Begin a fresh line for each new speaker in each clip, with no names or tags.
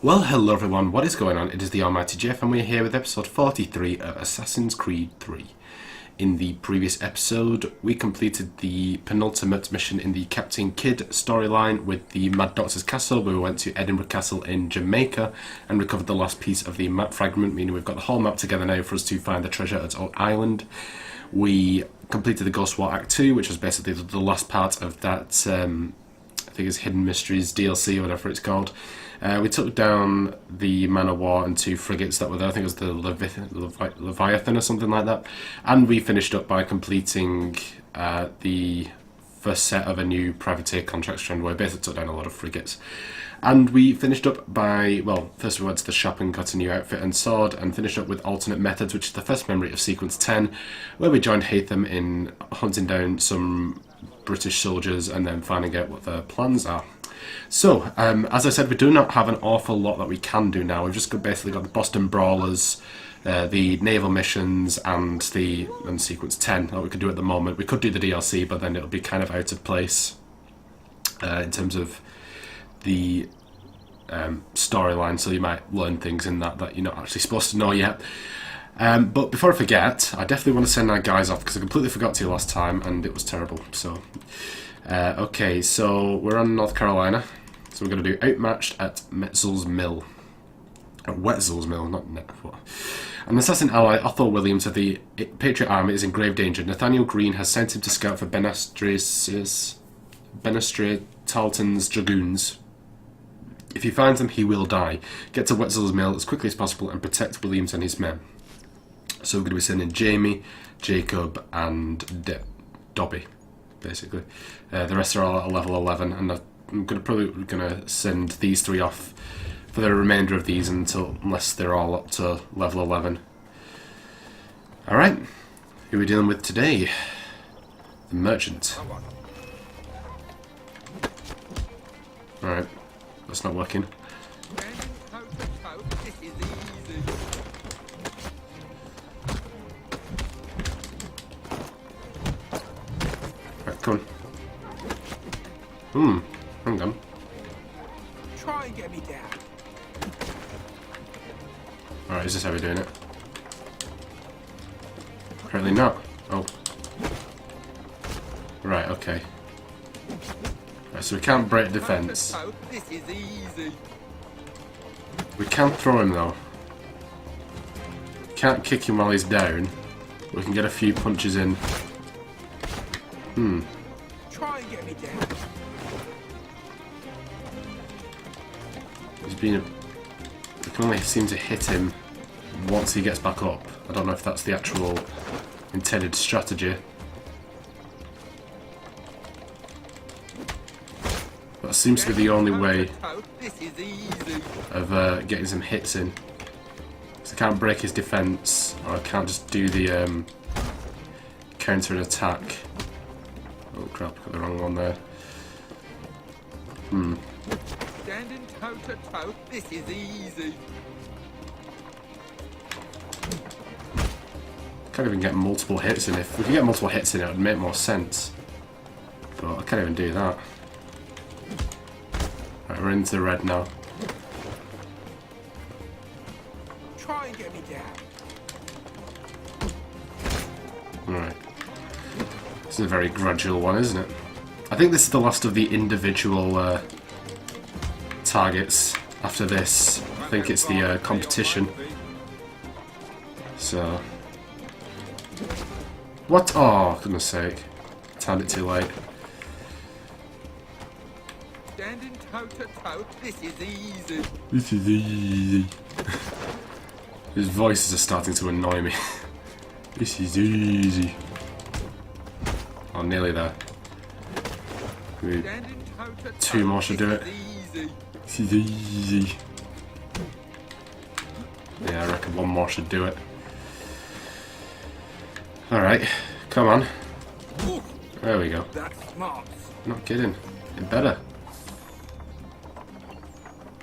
Well, hello everyone, what is going on? It is the Almighty Geoff and we're here with episode 43 of Assassin's Creed 3. In the previous episode, we completed the penultimate mission in the Captain Kidd storyline with the Mad Doctor's Castle, where we went to Edinburgh Castle in Jamaica and recovered the last piece of the map fragment, meaning we've got the whole map together now for us to find the treasure at Oak Island. We completed the Ghost War Act 2, which was basically the last part of that, I think it's Hidden Mysteries DLC or whatever it's called. We took down the Man of War and 2 frigates that were there. I think it was the Leviathan or something like that. And we finished up by completing the first set of a new privateer contract strand where we basically took down a lot of frigates. And we finished up by, well, first we went to the shop and got a new outfit and sword, and finished up with Alternate Methods, which is the first memory of Sequence 10, where we joined Hatham in hunting down some British soldiers and then finding out what their plans are. So, as I said, we do not have an awful lot that we can do now. We've just basically got the Boston Brawlers, the naval missions, and Sequence 10 that we could do at the moment. We could do the DLC, but then it'll be kind of out of place in terms of the storyline, so you might learn things in that you're not actually supposed to know yet. But before I forget, I definitely want to send our guys off because I completely forgot to you last time and it was terrible. So, okay, so we're on North Carolina. So we're going to do Outmatched at Wetzel's Mill. At Wetzel's Mill, not what? An assassin ally, Otho Williams of the Patriot Army, is in grave danger. Nathaniel Green has sent him to scout for Benestre's Tarleton's Dragoons. If he finds them, he will die. Get to Wetzel's Mill as quickly as possible and protect Williams and his men. So we're going to be sending Jamie, Jacob, and Dobby, basically. The rest are all at level 11, and I'm probably going to send these three off for the remainder of these unless they're all up to level 11. Alright, who are we dealing with today? The Merchant. Alright, that's not working. Right, come on. Hang on.
Try and get me down.
Alright, is this how we're doing it? Apparently not. Oh. Right, okay. Right, so we can't break defense.
This is easy.
We can throw him though. Can't kick him while he's down. We can get a few punches in.
Try and get me down.
He's been we can only seem to hit him once he gets back up. I don't know if that's the actual intended strategy. That seems to be the only way of getting some hits in. So I can't break his defense, or I can't just do the counter and attack. Oh crap, got the wrong one there.
Standing toe to toe, this is easy.
Can't even get multiple hits in. If we could get multiple hits in, it would make more sense. But I can't even do that. Right, we're into the red now.
Try and get me down.
Alright. This is a very gradual one, isn't it? I think this is the last of the individual targets. After this, I think it's the competition. So... What? Oh, goodness sake. Timed it too late.
Standing toe to toe, this is easy.
This is easy. His voices are starting to annoy me. This is easy. Oh, nearly there. Maybe two more should do it. This is easy. Yeah, I reckon one more should do it. Alright, come on. There we go.
That's smart.
Not kidding. Get better.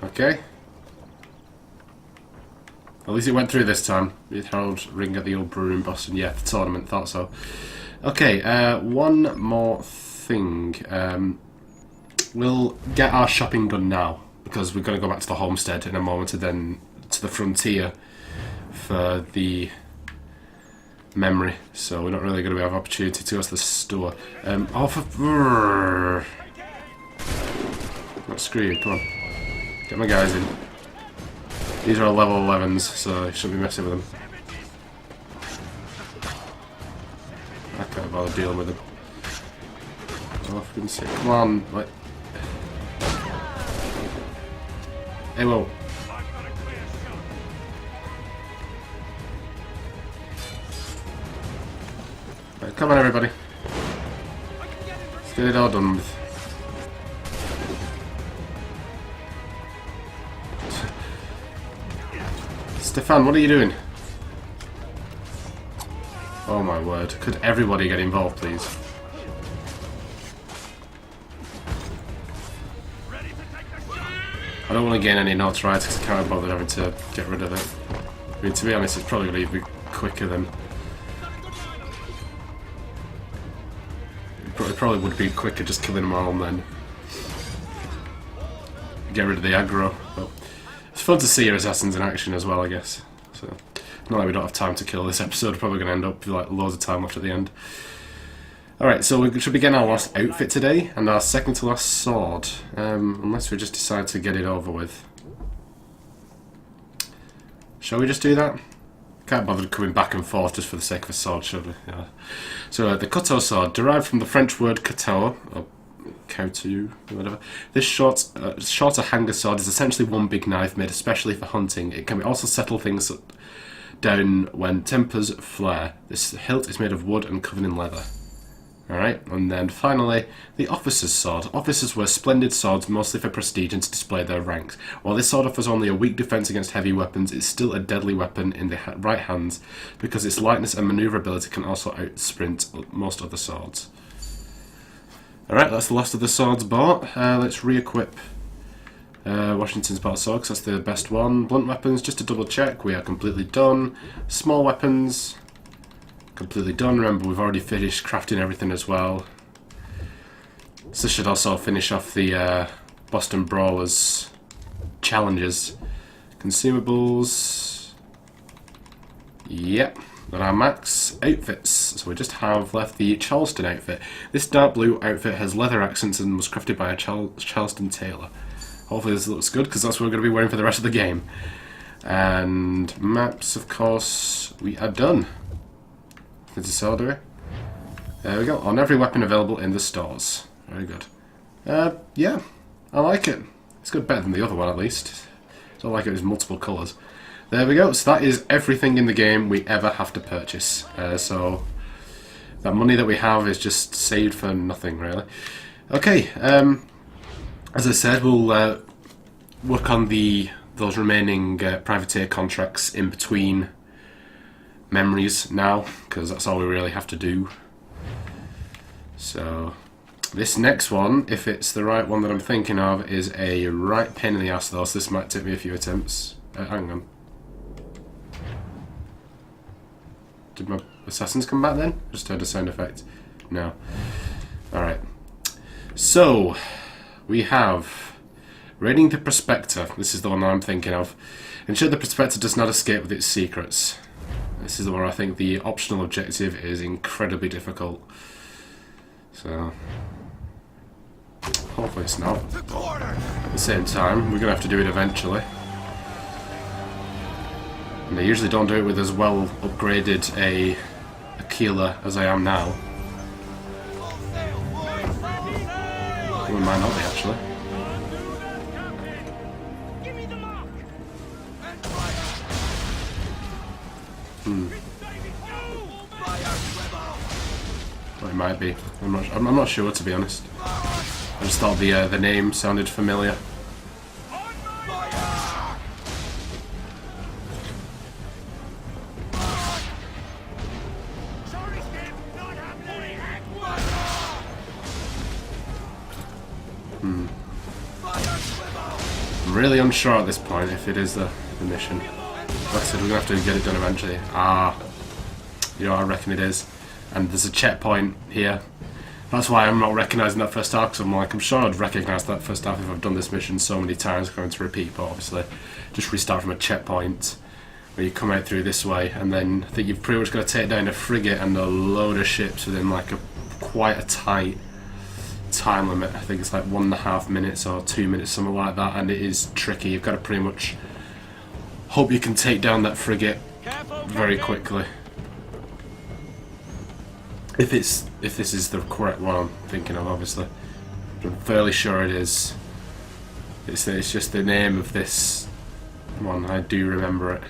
Okay. At least it went through this time. The Harold Ring at the Old Brewery in Boston. Yeah, the tournament, thought so. Okay, one more thing. We'll get our shopping done now, because we're going to go back to the homestead in a moment and then to the frontier for the memory, so we're not really going to have opportunity to go to the store. Screw you, come on. Get my guys in. These are all level 11s, so I shouldn't be messing with them. I can't bother dealing with them. Oh, for goodness sake, come on, like... Hey, whoa. Right, come on, everybody. Let's get it all done with. Stefan, what are you doing? Oh my word. Could everybody get involved, please? I don't want to gain any notoriety because I can't bother having to get rid of it. I mean, to be honest, it's probably going to be quicker than... It probably would be quicker just killing them all and then get rid of the aggro. But it's fun to see your assassins in action as well, I guess. So, not like we don't have time to kill this episode. We're probably going to end up with like loads of time left at the end. Alright, so we should be getting our last outfit today, and our second to last sword. Unless we just decide to get it over with. Shall we just do that? Can't bother coming back and forth just for the sake of a sword, should we? Yeah. So, the couteau sword, derived from the French word couteau, or couteau, whatever. This shorter hanger sword is essentially one big knife made especially for hunting. It can also settle things down when tempers flare. This hilt is made of wood and covered in leather. Alright, and then finally, the officer's sword. Officers wear splendid swords, mostly for prestige and to display their ranks. While this sword offers only a weak defense against heavy weapons, it's still a deadly weapon in the right hands, because its lightness and maneuverability can also outsprint most other swords. Alright, that's the last of the swords bought. Let's re-equip Washington's battle sword, because that's the best one. Blunt weapons, just to double check, we are completely done. Small weapons... completely done. Remember, we've already finished crafting everything as well. So this should also finish off the Boston Brawlers challenges. Consumables. Yep. Got our max outfits. So we just have left the Charleston outfit. This dark blue outfit has leather accents and was crafted by a Charleston tailor. Hopefully this looks good, because that's what we're going to be wearing for the rest of the game. And maps, of course, we are done. There we go. On every weapon available in the stores. Very good. Yeah, I like it. It's good, better than the other one at least. It's not like it was multiple colours. There we go. So that is everything in the game we ever have to purchase. So that money that we have is just saved for nothing, really. Okay. As I said, we'll work on those remaining privateer contracts in between memories now, because that's all we really have to do. So this next one, if it's the right one that I'm thinking of, is a right pain in the ass though, so this might take me a few attempts. Hang on. Did my assassins come back then? Just heard a sound effect. No. Alright. So we have raiding the Prospector. This is the one that I'm thinking of. Ensure the Prospector does not escape with its secrets. This is where I think the optional objective is incredibly difficult. So, hopefully it's not. At the same time, we're going to have to do it eventually. And I usually don't do it with as well upgraded a keeler as I am now. We might not be, actually. Well, it might be. I'm not sure, to be honest. I just thought the name sounded familiar. I'm really unsure at this point if it is the mission. Like I said, we're going to have to get it done eventually. You know what I reckon it is. And there's a checkpoint here. That's why I'm not recognising that first half, because I'm like, I'm sure I'd recognise that first half if I've done this mission so many times, going to repeat, but obviously just restart from a checkpoint where you come out through this way, and then I think you've pretty much got to take down a frigate and a load of ships within like quite a tight time limit. I think it's like 1.5 minutes or 2 minutes, something like that, and it is tricky. You've got to pretty much hope you can take down that frigate very quickly. If this is the correct one I'm thinking of, obviously. I'm fairly sure it is. It's just the name of this one. I do remember it.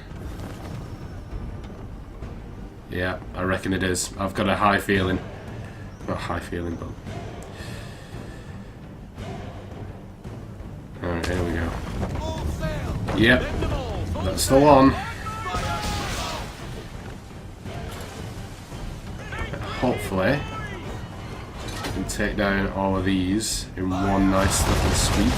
Yeah, I reckon it is. I've got a high feeling. Not a high feeling, but... Alright, here we go. Yep, that's the one. Hopefully, I can take down all of these in one nice little sweep.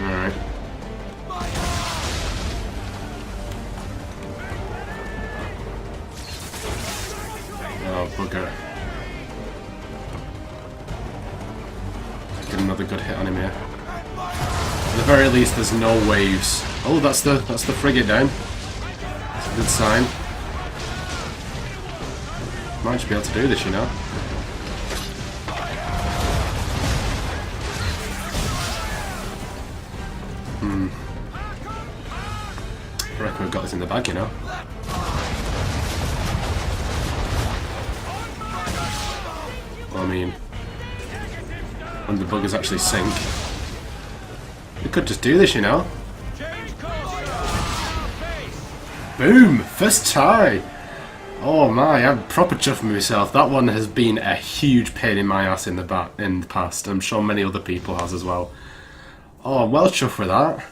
Alright. Oh, bugger. Get another good hit on him here. At the very least, there's no waves. Oh, that's the frigate down. That's a good sign. Might just be able to do this, you know. I reckon we've got this in the bag, you know. Well, I mean, when the buggers actually sink, we could just do this, you know. Boom! First try! Oh my, I'm proper chuffing with myself. That one has been a huge pain in my ass in the past. I'm sure many other people has as well. Oh, I'm well chuffed with that.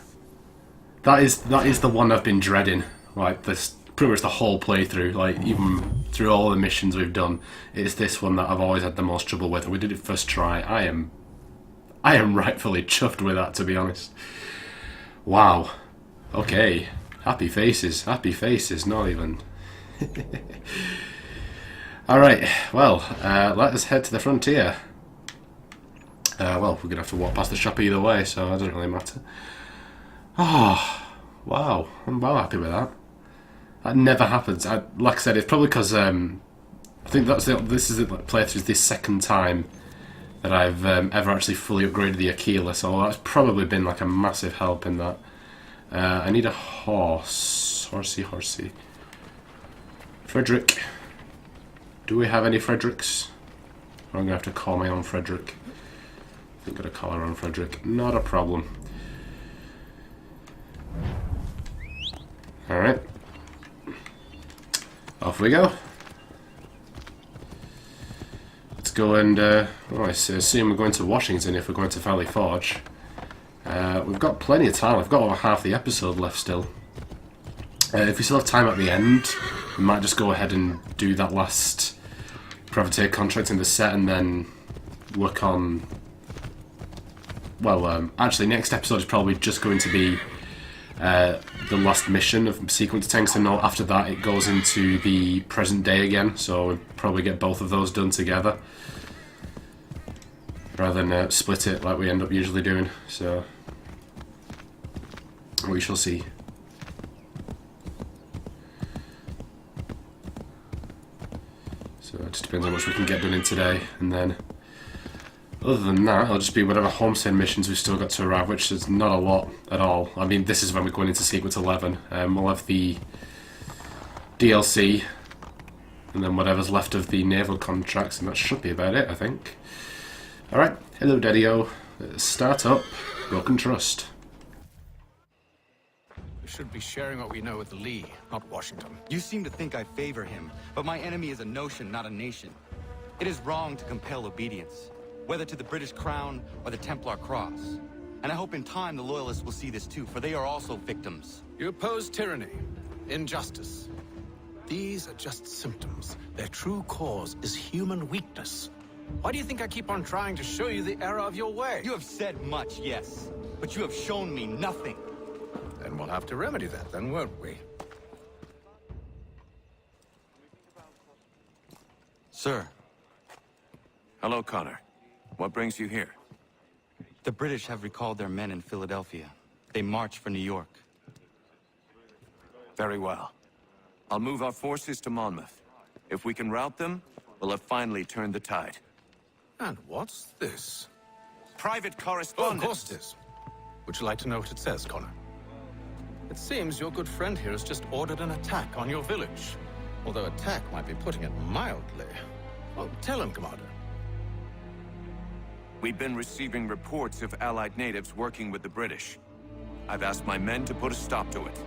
That is the one I've been dreading. Like this, pretty much the whole playthrough. Like even through all the missions we've done, it's this one that I've always had the most trouble with. And we did it first try. I am rightfully chuffed with that, to be honest. Wow. Okay. Happy faces. Happy faces. Not even. Alright, well, let us head to the frontier. Well, we're going to have to walk past the shop either way, so it doesn't really matter. Oh, wow, I'm well happy with that. That never happens. Like I said, it's probably because I think this is the playthrough this second time that I've ever actually fully upgraded the Aquila, so that's probably been like a massive help in that. I need a horse. Horsey. Frederick. Do we have any Fredericks? I'm going to have to call my own Frederick. I think I'm going to call our own Frederick. Not a problem. Alright. Off we go. Let's go and, I assume we're going to Washington if we're going to Valley Forge. We've got plenty of time. I've got over half the episode left still. If we still have time at the end, we might just go ahead and do that last privateer contract in the set and then work on... Well, actually, next episode is probably just going to be the last mission of Sequence Tanks, and after that it goes into the present day again, so we'll probably get both of those done together rather than split it like we end up usually doing, so we shall see. So it just depends how much we can get done in today, and then other than that, it'll just be whatever homestead missions we've still got to arrive, which is not a lot at all. I mean, this is when we're going into Sequence 11. We'll have the DLC, and then whatever's left of the naval contracts, and that should be about it, I think. Alright, hello Daddy-O. Start up, Broken Trust.
We should be sharing what we know with Lee, not Washington.
You seem to think I favor him, but my enemy is a notion, not a nation. It is wrong to compel obedience, whether to the British Crown or the Templar Cross. And I hope in time the Loyalists will see this too, for they are also victims.
You oppose tyranny, injustice. These are just symptoms. Their true cause is human weakness. Why do you think I keep on trying to show you the error of your way?
You have said much, yes, but you have shown me nothing.
Then we'll have to remedy that, then, won't we?
Sir,
Hello, Connor. What brings you here?
the British have recalled their men in Philadelphia. They march for New York.
Very well. I'll move our forces to Monmouth. If we can rout them, we'll have finally turned the tide.
And what's this?
Private
Oh, of
correspondence!
course it is. Would you like to know what it says, Connor? It seems your good friend here has just ordered an attack on your village. Although attack might be putting it mildly. Well, tell him, Commander.
We've been receiving reports of Allied natives working with the British. I've asked my men to put a stop to it.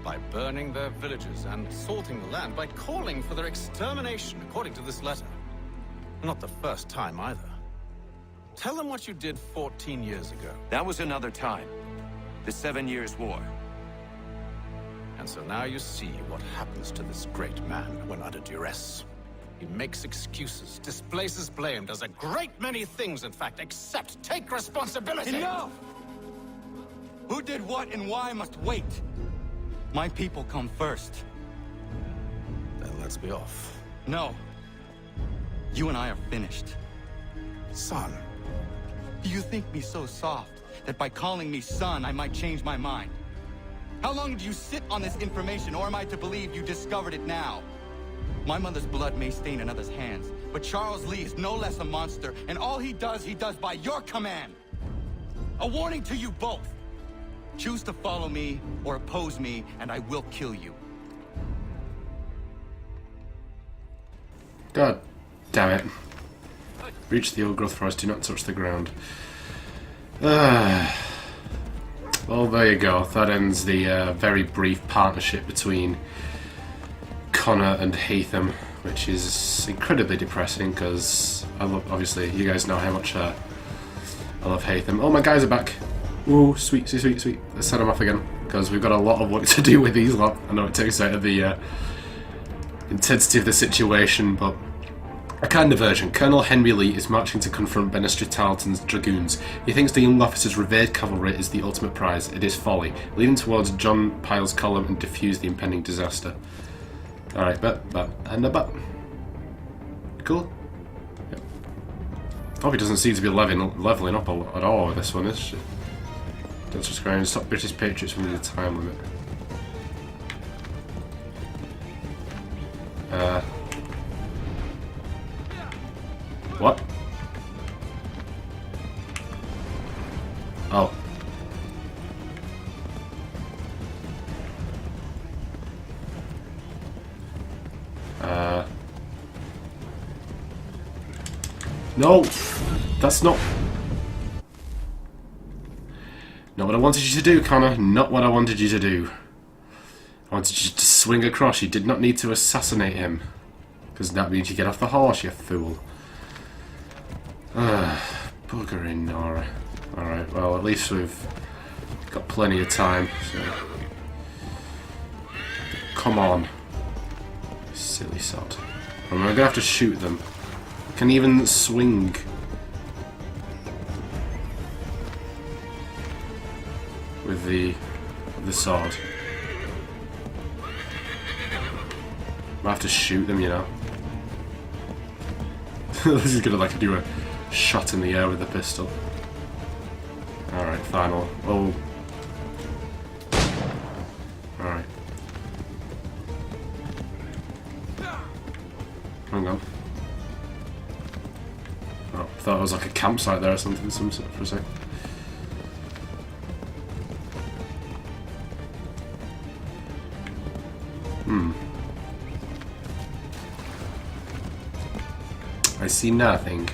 By burning their villages and salting the land, by calling for their extermination, according to this letter. Not the first time, either. Tell them what you did 14 years ago.
That was another time. The 7 Years' War.
And so now you see what happens to this great man when under duress. He makes excuses, displaces blame, does a great many things, in fact, except take responsibility!
Enough! Who did what and why must wait. My people come first.
Then let's be off.
No. You and I are finished.
Son.
Do you think me so soft that by calling me son, I might change my mind? How long do you sit on this information, or am I to believe you discovered it now? My mother's blood may stain another's hands, but Charles Lee is no less a monster, and all he does by your command. A warning to you both. Choose to follow me or oppose me, and I will kill you.
God damn it. Reach the old growth forest, do not touch the ground. Well, there you go. That ends the very brief partnership between Connor and Haytham, which is incredibly depressing because I love, obviously, you guys know how much I love Haytham. Oh, my guys are back. Ooh, sweet, sweet, sweet, sweet. Let's set them off again because we've got a lot of work to do with these lot. I know it takes out of the intensity of the situation, but a kind diversion. Colonel Henry Lee is marching to confront Benestry Tarleton's dragoons. He thinks the young officer's revered cavalry is the ultimate prize. It is folly. Leading towards John Pyle's column and defuse the impending disaster. Alright, and a bet. Cool. Yep. Hope he doesn't seem to be leveling up at all with this one, is she? Don't just go and stop British Patriots from the time limit. What? Oh. No! That's not what I wanted you to do, Connor. Not what I wanted you to do. I wanted you to swing across. You did not need to assassinate him. Because that means you get off the horse, you fool. Buggering Nora. Alright, well, at least we've got plenty of time, so... Come on. Silly sod. I'm gonna have to shoot them. Can even swing. With the sword. I have to shoot them, you know. This is gonna like do a shot in the air with a pistol. Alright, final. Oh. Alright. Hang on. Oh, I thought it was like a campsite there or something for a sec. I see nothing.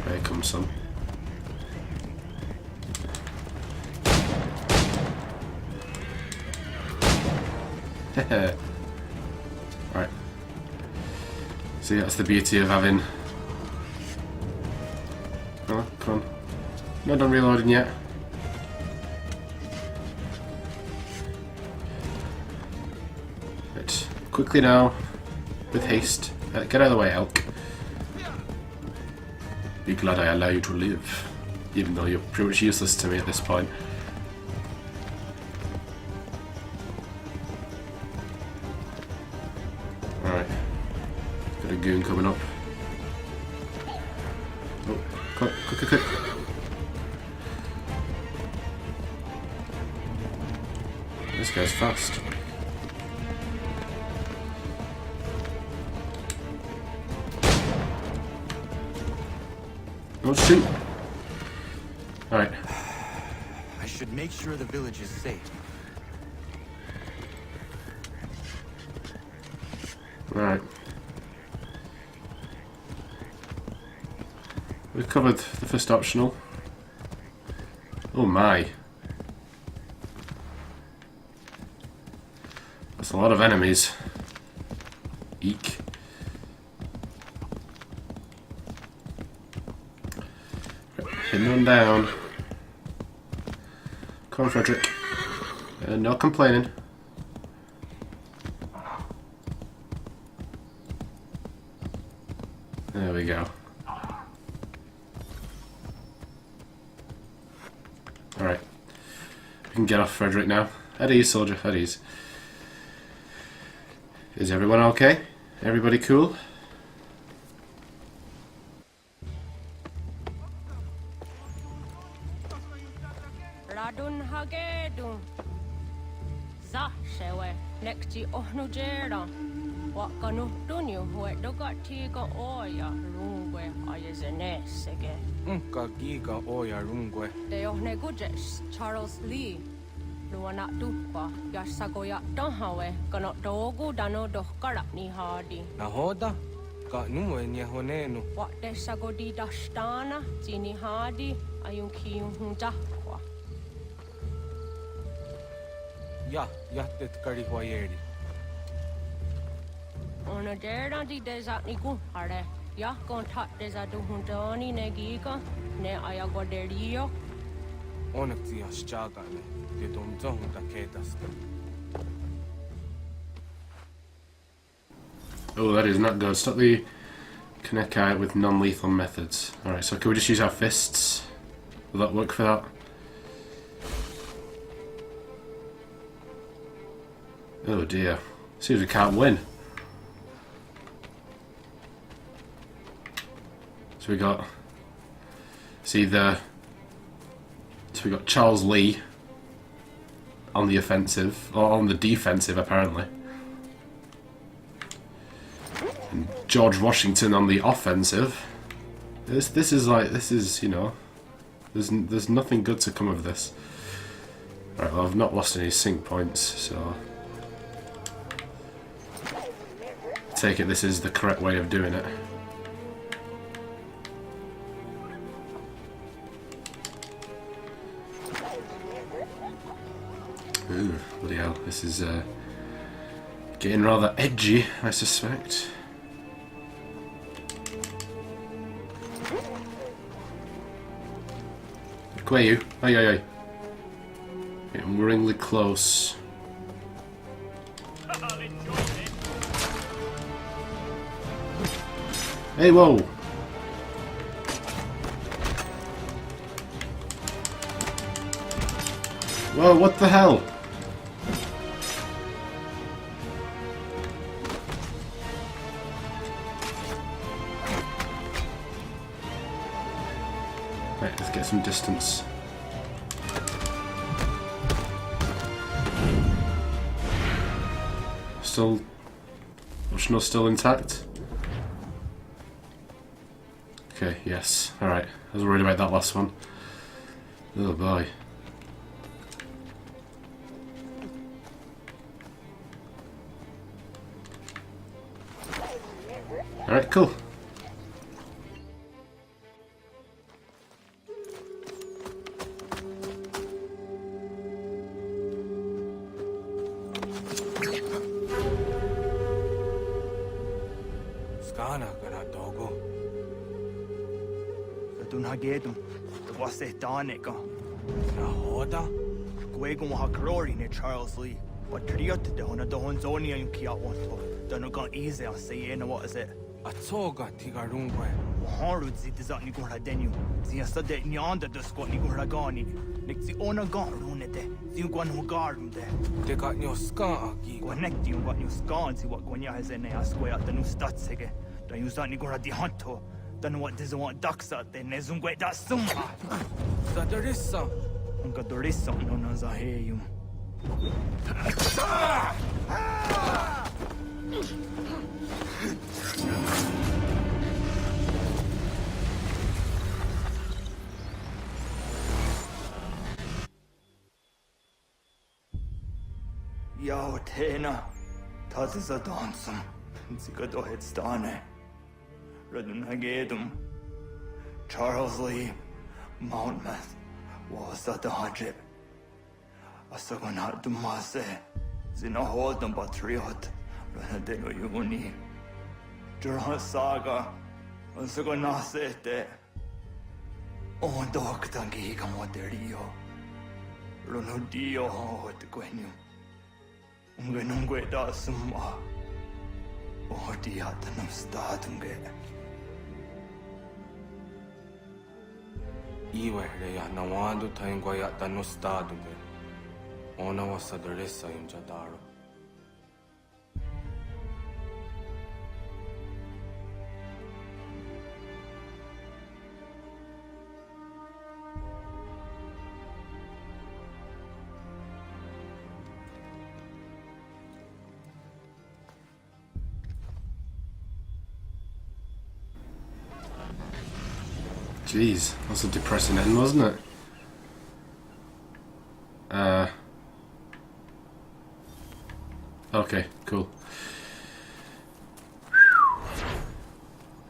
Here comes some. Right. See, that's the beauty of having... Oh, come on. Not done reloading yet. Quickly now. With haste. Get out of the way, elk. Be glad I allow you to live. Even though you're pretty much useless to me at this point. Alright. Got a goon coming up. Oh, quick, quick, quick, quick. This guy's fast. Oh shoot! Alright.
I should make sure the village is safe.
Alright. We've covered the first optional. Oh my. That's a lot of enemies. Eek. Hitting on down. Come on, Frederick. No complaining. There we go. Alright. We can get off Frederick now. At ease, soldier. At ease. Is everyone okay? Everybody cool?
Radun hagedun. Za shewe nekti ohnujera. Wakanu dunyu huedoga tiga oya rungwe ayezenesege.
Unka giga oya rungwe.
De ohne gujes Charles Lee. Luana tukwa yasagoya donhawe kano dogu dano dohkara ni hadi.
Nahoda? Ka numwe nye honenu.
Wat de sagodi dashtana zini hadi ayunki hunjakwa.
Ya, yattet kari hoyeri.
Ona dera di desa niku hare. Ya kontak desa duhundani negiga ne ayagoderio.
Onakti ashchagane. De domzong da kedaska.
Oh, that is not good. Stop the Kaneki with non-lethal methods. Alright, so can we just use our fists? Will that work for that? Oh dear. Seems we can't win. So we got... So we got Charles Lee on the offensive, or on the defensive apparently. And George Washington on the offensive. This is, you know, there's nothing good to come of this. Right, well, I've not lost any sync points, so take it this is the correct way of doing it. Ooh, bloody hell, this is getting rather edgy, I suspect. Where are you? Aye, aye, aye. Getting worryingly close. Hey, whoa! Whoa, what the hell? Right, let's get some distance. Still... Optional still intact? Okay, yes. Alright. I was worried about that last one. Oh boy. Alright, cool.
Skana kana dogo.
Radun hagedun. Wase danika.
Nahoda?
Gwegun hakarori ne Charles Lee. Patriot de hona do hon zoni ang kia wanto. Don't go easy on say what is it?
Atsoga tigarungwe.
Haru zi dizat ni gura denu. Zi asade ni anda do squat ni gura gani. Nik zi ona gan runete. Zi gwan hu garden de.
Te got nyo ska aki.
Connect you what you scan zi what gwanya has in a square at the new stats hege. Don't use that ni gura di hanto. Don't know what doesn't want ducks out there. Nezungwe da summa.
Sadarissa.
Unga dorissa no na za heyum. Yo, Tena. Das ist a dansum. Sie geht doch jetzt da, ne? Redden Hagedum. Charles Lee. Mountmouth. Was that the hajib? Asagonat Dumase. Zina hold them patriot. Renadeno Yuni. Jura Saga. Asagonasete. On dog tangi kamoterio. Runudio hot quenu. Ungenungue da summa. Odiatanum statunge.
Iwehre ya nawando taingwa ya tanu staduge. Ona wa sadarissa yung jadaro.
Jeez, that's a depressing end, wasn't it? Okay, cool.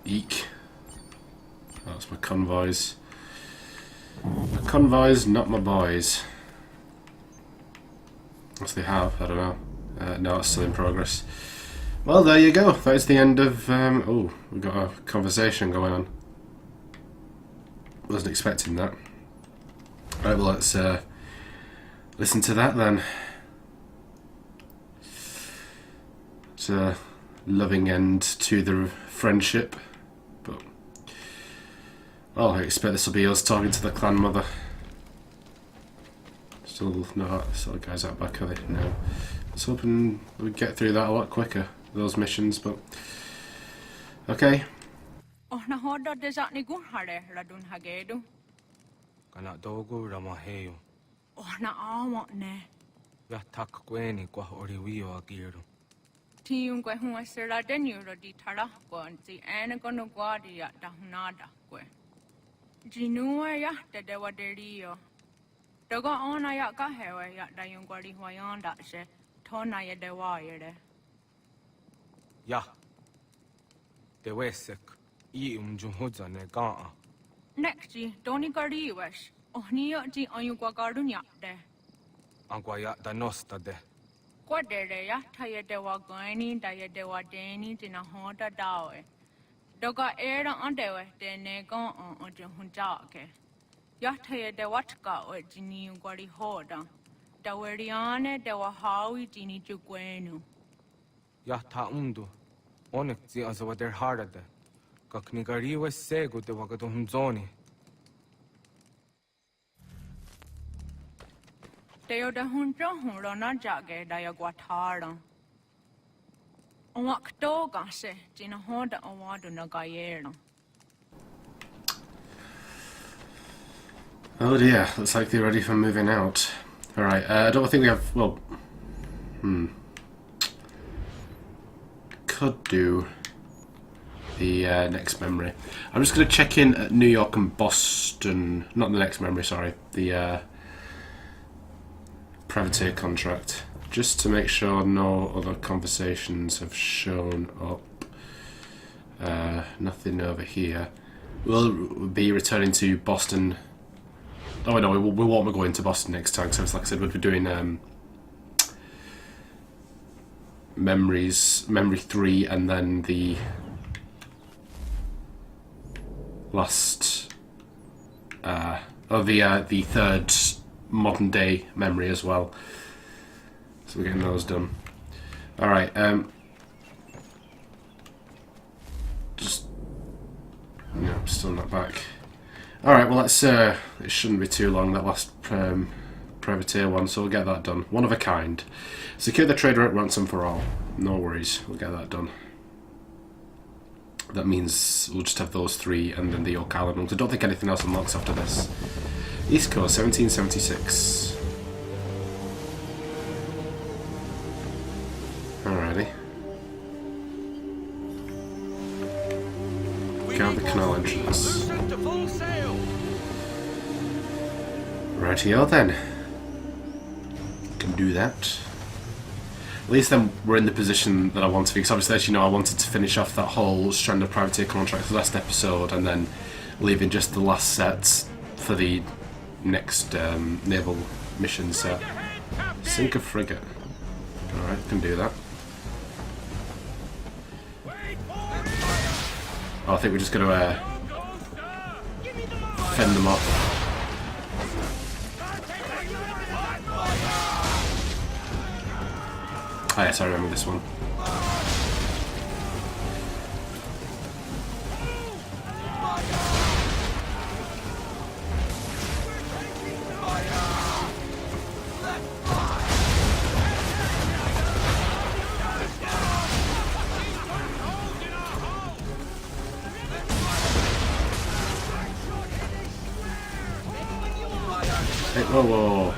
Eek. That's my convoys. My convoys, not my boys. Unless they have, I don't know. No, it's still in progress. Well, there you go. That is the end of... oh, we've got a conversation going on. Wasn't expecting that. Right, well, let's listen to that then. It's a loving end to the friendship, but well, I expect this will be us talking to the clan mother. Still no sort of guys out back, are they? No. I was hoping we'd get through that a lot quicker, those missions, but okay.
Ohna hoda desat ni gun hare radun hagedu.
Kana dogo ramaheyo.
Ohna awat ne.
Ya tak kweni kwa oriwio agiru.
Tiyung kwe hunga sira denu rodi tara ko anti ene kono gwadi ya dahunada kwe. Jinua ya dewa derio. Doga ona ya kahewe ya dayung gwadi hwayanda she tona ya dewa yere.
Ya. Dewesek. I umjumhuza ne gaa.
Nekji doni gari wesh. Ohni ya ji ayungwa garunya de.
Angwa ya danosta de.
Kwa dere ya taye dewa gani daye dewa deni jina hoda dawe. Doga era andewe de negon on jumhunjake. Ya taye dewa tka o jini gwari hoda. Daweriane dewa hawi jini jugwenu.
Ya ta umdu. Onek zi azawa der harade. Kaknigariwe sego de wagadohumzoni.
Deo de hunjo hunrona jage daya guatara. Onwak doga se jina hoda awadu nagayera.
Oh dear, looks like they're ready for moving out. Alright, I don't think we have... well... could do the next memory. I'm just going to check in at New York and Boston. Not the next memory, sorry. The privateer contract. Just to make sure no other conversations have shown up. Nothing over here. We'll be returning to Boston. Oh no, we won't be going to Boston next time. So like I said, we'll be doing memory 3, and then the last the third modern day memory as well. So we're getting those done. Alright, just... No, still not back. Alright, well let's, it shouldn't be too long, that last privateer one, so we'll get that done. One of a kind. Secure the trader at ransom for all. No worries, we'll get that done. That means we'll just have those 3 and then the Oak Island ones. I don't think anything else unlocks after this. East Coast, 1776. Alrighty. Count the canal entrance. Rightio then. Can do that. At least then we're in the position that I want to be, because obviously, as you know, I wanted to finish off that whole strand of privateer contracts last episode, and then leaving just the last set for the next naval mission set. Sink a frigate. Alright, can do that. Oh, I think we're just going to fend them off. Oh yes, I remember this one. Hey, whoa, whoa.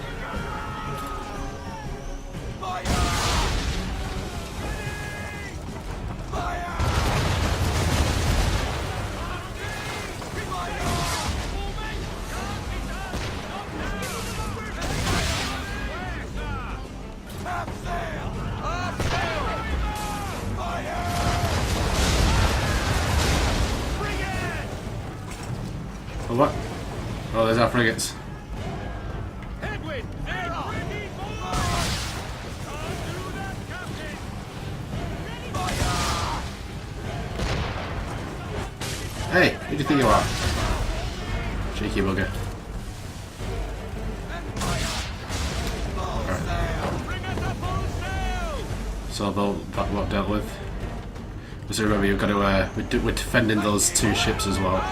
Oh, what? Oh, there's our frigates. Hey, who do you think you are? Cheeky bugger. Right. So that lot dealt with. So remember, you've got to we're defending those 2 ships as well.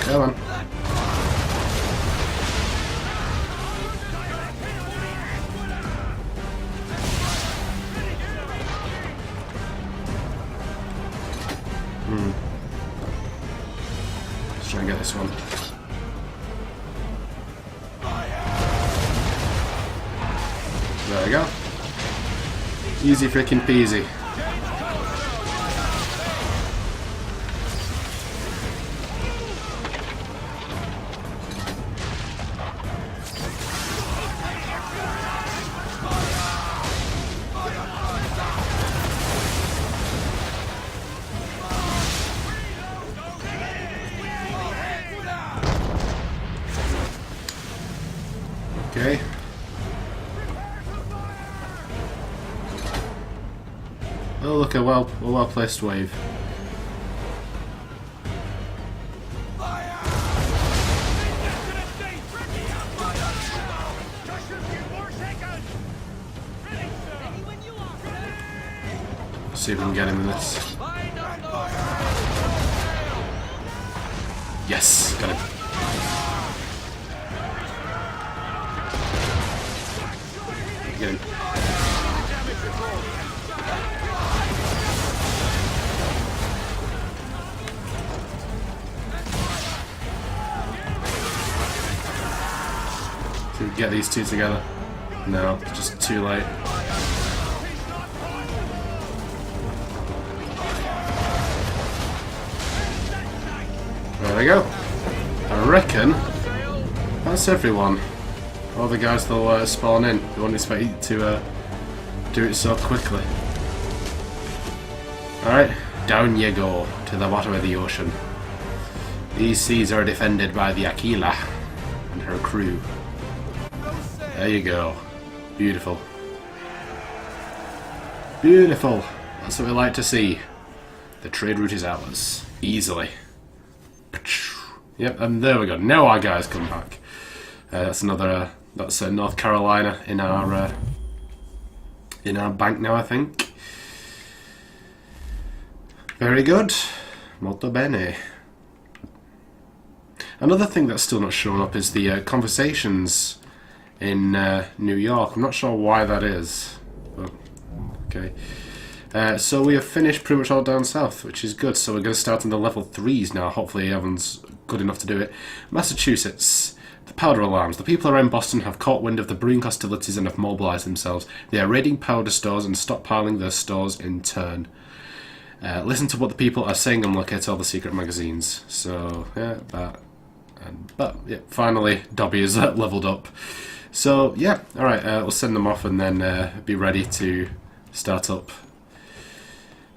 Come on. Let's try and get this one. There we go. Easy freaking peasy. Okay. Oh look, a well placed wave. See if we can get him in this. Yes, got him. Get him. So we get these 2 together. No, it's just too late. There we go. I reckon that's everyone. All the guys that'll spawn in. They won't expect you to do it so quickly. Alright, down you go to the bottom of the ocean. These seas are defended by the Aquila and her crew. There you go. Beautiful. Beautiful. That's what we like to see. The trade route is ours. Easily. Yep, and there we go. Now our guys come back. That's another... that's North Carolina in our bank now, I think. Very good. Molto bene. Another thing that's still not showing up is the conversations in New York. I'm not sure why that is. But, okay. So we have finished pretty much all down south, which is good. So we're going to start on the level 3s now. Hopefully everyone's good enough to do it. Massachusetts. The powder alarms. The people around Boston have caught wind of the brewing hostilities and have mobilized themselves. They are raiding powder stores and stockpiling their stores in turn. Listen to what the people are saying and locate all the secret magazines. So, yeah, but yeah, finally Dobby is leveled up. So, yeah, alright, we'll send them off and then be ready to start up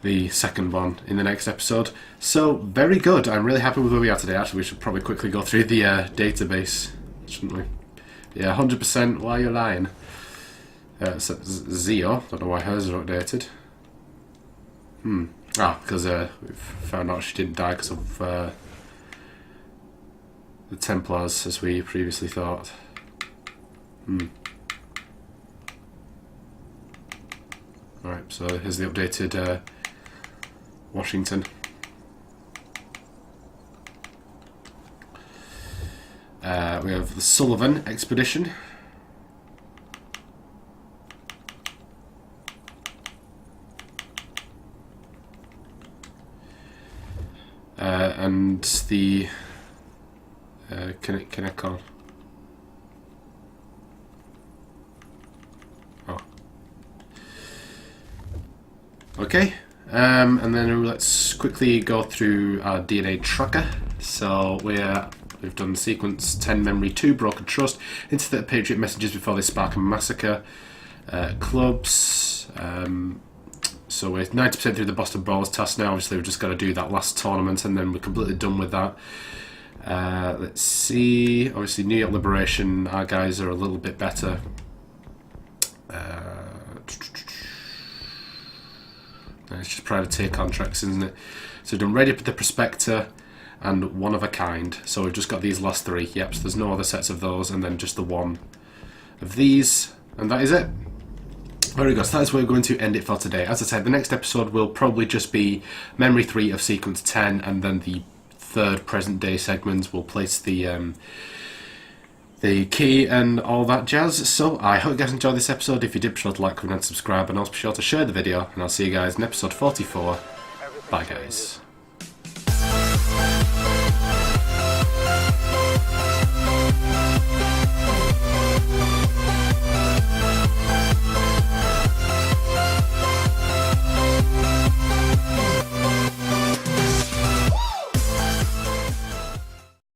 the second one in the next episode. So, very good. I'm really happy with where we are today. Actually, we should probably quickly go through the database, shouldn't we? Yeah, 100%. Why are you lying? So Zio. Don't know why hers are updated. Because we've found out she didn't die because of the Templars, as we previously thought. Alright, so here's the updated Washington. We have the Sullivan expedition. And the Kanekon. Oh. Okay. And then let's quickly go through our DNA tracker. So we've done sequence 10, memory 2, broken trust, insert Patriot messages before they spark a massacre, clubs. So we're 90% through the Boston Brawlers task now. Obviously, we've just got to do that last tournament, and then we're completely done with that. Let's see. Obviously, New York Liberation. Our guys are a little bit better. It's just privateer contracts, isn't it? So we've done Ready for the Prospector and One of a Kind. So we've just got these last 3. Yep, so there's no other sets of those, and then just the one of these, and that is it. Very good, so that is where we're going to end it for today. As I said, the next episode will probably just be Memory 3 of Sequence 10, and then the third present day segment will place the key and all that jazz. So I hope you guys enjoyed this episode. If you did, be sure to like, comment and subscribe, and also be sure to share the video, and I'll see you guys in episode 44. Bye guys.